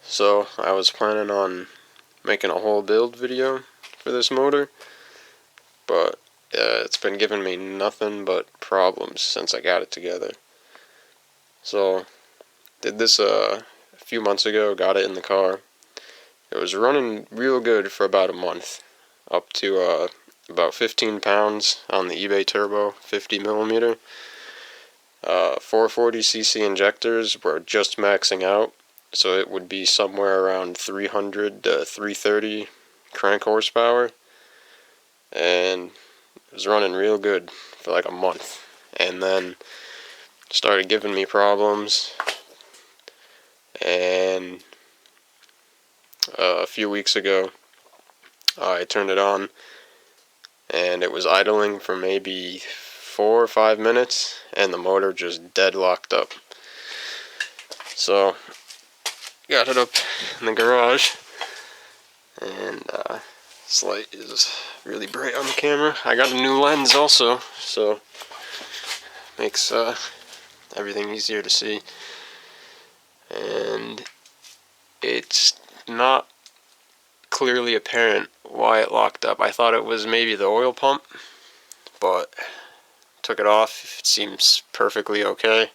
So I was planning on making a whole build video for this motor, but it's been giving me nothing but problems since I got it together. So did this a few months ago, got it in the car. It was running real good for about a month, up to about 15 pounds on the eBay Turbo 50mm. 440cc injectors were just maxing out, so it would be somewhere around 300 to 330 crank horsepower, and it was running real good for like a month, and then started giving me problems. And a few weeks ago I turned it on and it was idling for maybe 4 or 5 minutes and the motor just deadlocked up. So got it up in the garage, and this light is really bright on the camera. I got a new lens also, so makes everything easier to see. And it's not clearly apparent why it locked up. I thought it was maybe the oil pump, but took it off. It seems perfectly okay.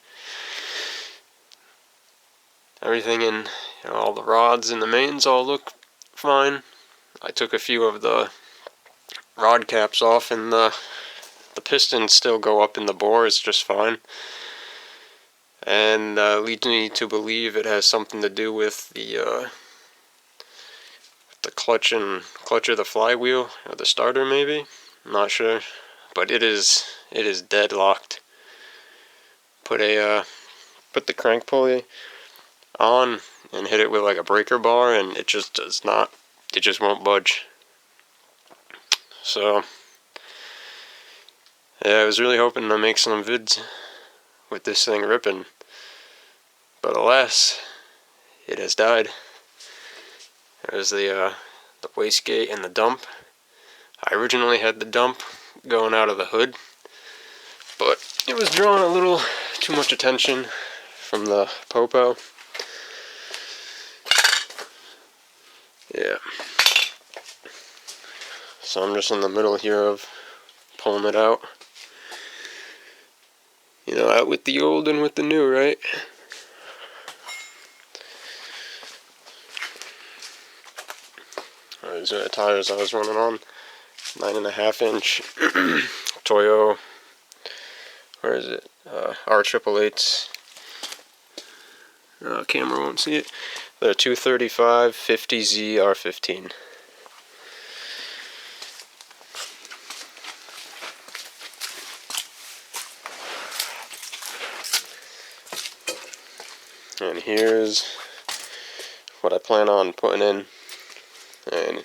Everything in all the rods and the mains all look fine. I took a few of the rod caps off, and the pistons still go up in the bore. It's just fine, and leads me to believe it has something to do with the clutch of the flywheel or the starter, maybe. I'm not sure, but it is deadlocked. Put the crank pulley on and hit it with like a breaker bar, and it just does not. It just won't budge. So yeah, I was really hoping to make some vids with this thing ripping, but alas, it has died. There's the wastegate and the dump. I originally had the dump going out of the hood, but it was drawing a little too much attention from the popo. Yeah. So I'm just in the middle here of pulling it out. You know, out with the old and with the new, right? These are the tires I was running on. 9.5 inch Toyo. Where is it? R888s. Camera won't see it. They're 235 50Z R15. And here's what I plan on putting in. And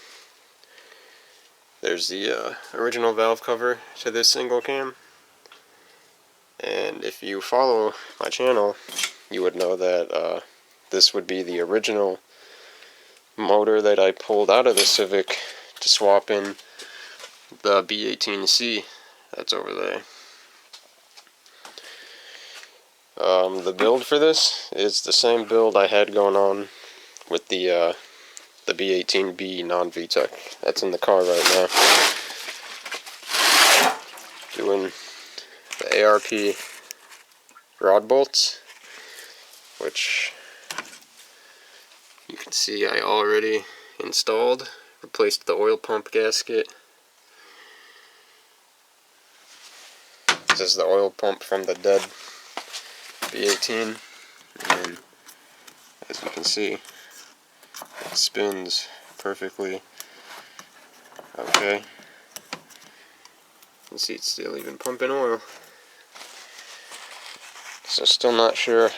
there's the original valve cover to this single cam. And if you follow my channel, you would know that this would be the original motor that I pulled out of the Civic to swap in the B18C that's over there. The build for this is the same build I had going on with the B18B non-VTEC. That's in the car right now. Doing the ARP rod bolts, which you can see I already installed. Replaced the oil pump gasket. This is the oil pump from the dead B18, and as you can see, it spins perfectly okay. You can see it's still even pumping oil. So still not sure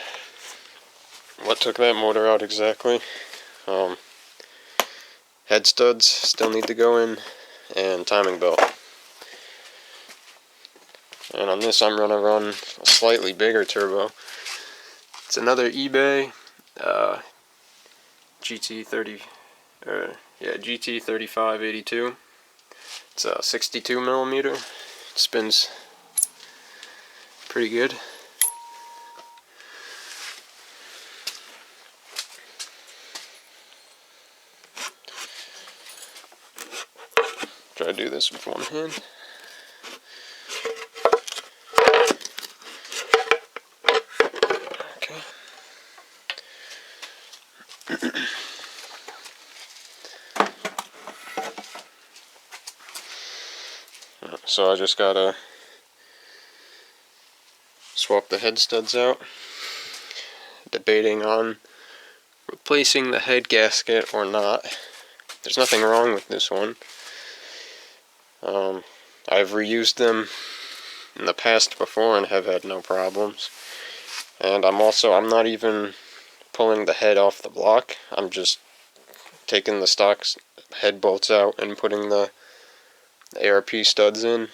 what took that motor out exactly. Head studs still need to go in, and timing belt. And on this I'm gonna run a slightly bigger turbo. It's another eBay GT3582. It's a 62mm. It spins pretty good. Try to do this with one hand. Okay. So I just gotta swap the head studs out. Debating on replacing the head gasket or not. There's nothing wrong with this one. I've reused them in the past before and have had no problems. And I'm not even pulling the head off the block. I'm just taking the stock head bolts out and putting the ARP studs in.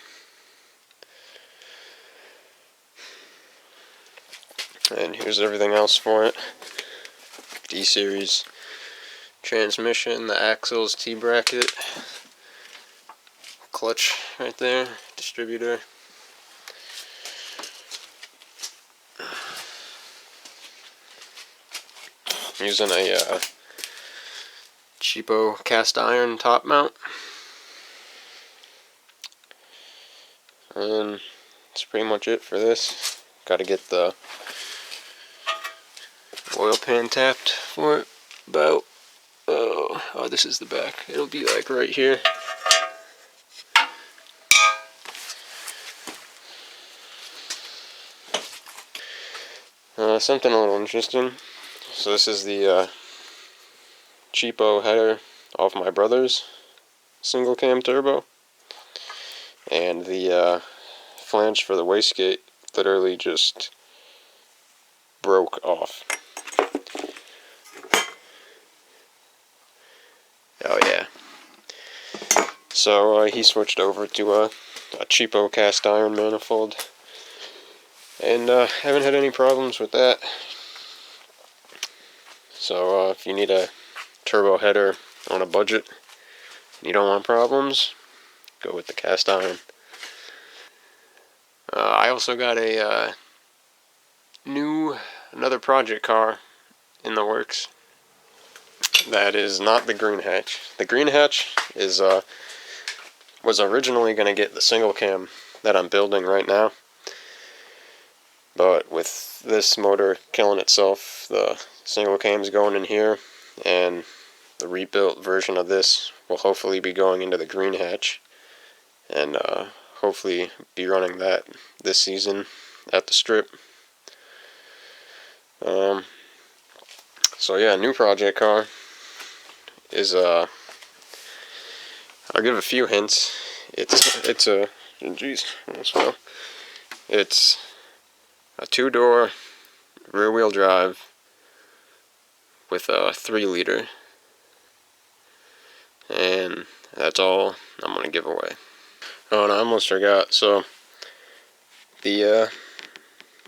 And here's everything else for it. D-series transmission, the axles, T-bracket, clutch right there, distributor. I'm using a cheapo cast iron top mount. And that's pretty much it for this. Got to get the oil pan tapped for it. About, oh, this is the back. It'll be like right here. Something a little interesting. So this is the cheapo header off my brother's single cam turbo. And the flange for the wastegate literally just broke off. Oh yeah. So he switched over to a cheapo cast iron manifold. And haven't had any problems with that. So if you need a turbo header on a budget, and you don't want problems, go with the cast iron. I also got a another project car in the works. That is not the green hatch. The green hatch is was originally going to get the single cam that I'm building right now. But with this motor killing itself, the single cam's going in here, and the rebuilt version of this will hopefully be going into the green hatch, and hopefully be running that this season at the strip. So yeah, new project car is I'll give a few hints. It's a geez, well, it's a 2-door rear-wheel drive with a 3-liter, and that's all I'm gonna give away. Oh, and I almost forgot. So the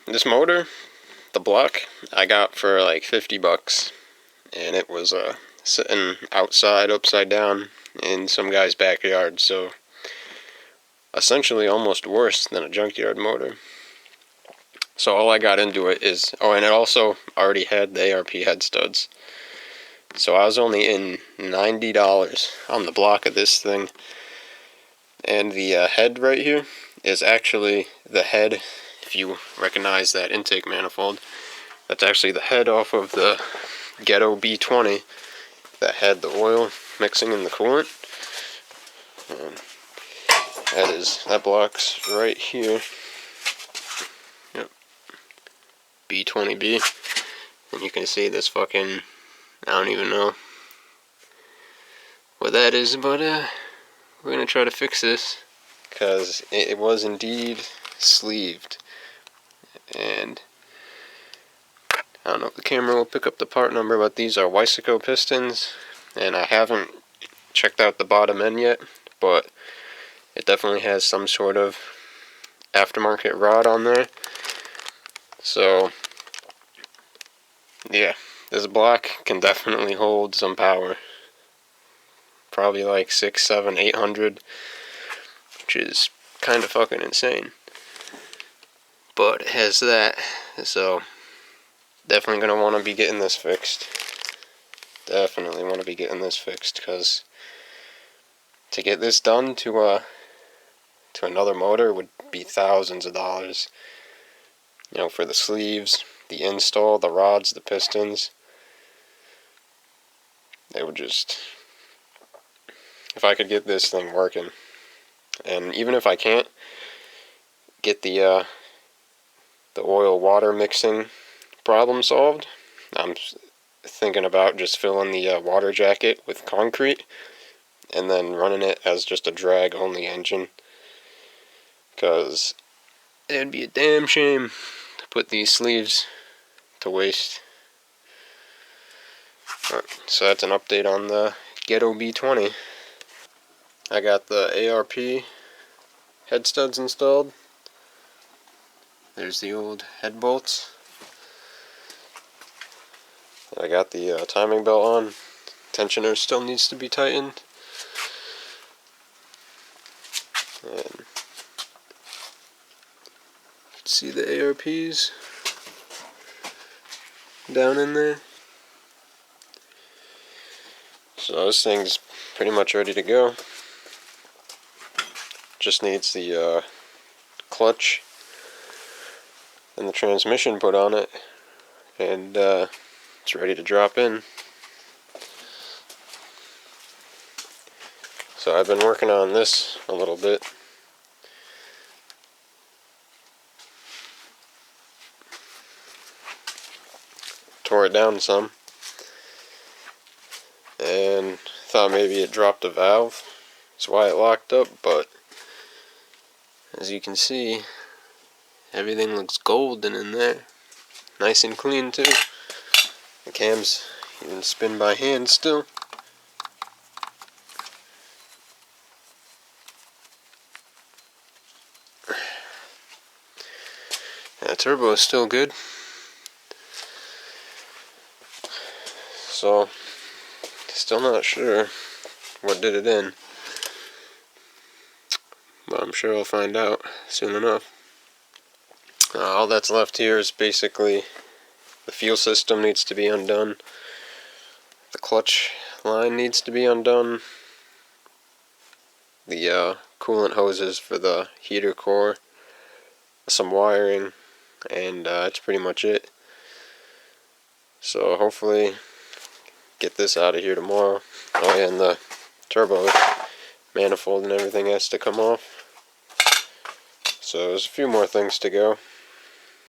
this motor, the block, I got for like $50, and it was sitting outside upside down in some guy's backyard. So essentially almost worse than a junkyard motor. So all I got into it is, oh, and it also already had the ARP head studs. So I was only in $90 on the block of this thing. And the head right here is actually the head, if you recognize that intake manifold, that's actually the head off of the Ghetto B20 that had the oil mixing in the coolant. And that block's right here. Yep. B20B. And you can see this fucking, I don't even know what that is, but we're gonna try to fix this, because it was indeed sleeved. And I don't know if the camera will pick up the part number, but these are Weisico pistons, and I haven't checked out the bottom end yet, but it definitely has some sort of aftermarket rod on there. So yeah, this block can definitely hold some power. Probably like 6, 7, 800, which is kind of fucking insane. But it has that, so definitely gonna want to be getting this fixed. Definitely want to be getting this fixed, because To get this done to another motor would be thousands of dollars. You know, for the sleeves, the install, the rods, the pistons. They would just, if I could get this thing working, and even if I can't get the oil water mixing problem solved, I'm thinking about just filling the water jacket with concrete and then running it as just a drag only engine, because it'd be a damn shame to put these sleeves to waste. Right, so that's an update on the Ghetto B20. I got the ARP head studs installed. There's the old head bolts. I got the timing belt on. Tensioner still needs to be tightened. And see the ARPs down in there. So this thing's pretty much ready to go. Just needs the clutch and the transmission put on it, and it's ready to drop in. So I've been working on this a little bit. Tore it down some and thought maybe it dropped a valve. That's why it locked up, but as you can see, everything looks golden in there. Nice and clean too. The cams even spin by hand still. The turbo is still good. So, still not sure what did it in, but I'm sure I'll find out soon enough. All that's left here is basically the fuel system needs to be undone, the clutch line needs to be undone, the coolant hoses for the heater core, some wiring, and that's pretty much it. So hopefully get this out of here tomorrow. Oh yeah, and the turbo manifold and everything has to come off. So there's a few more things to go.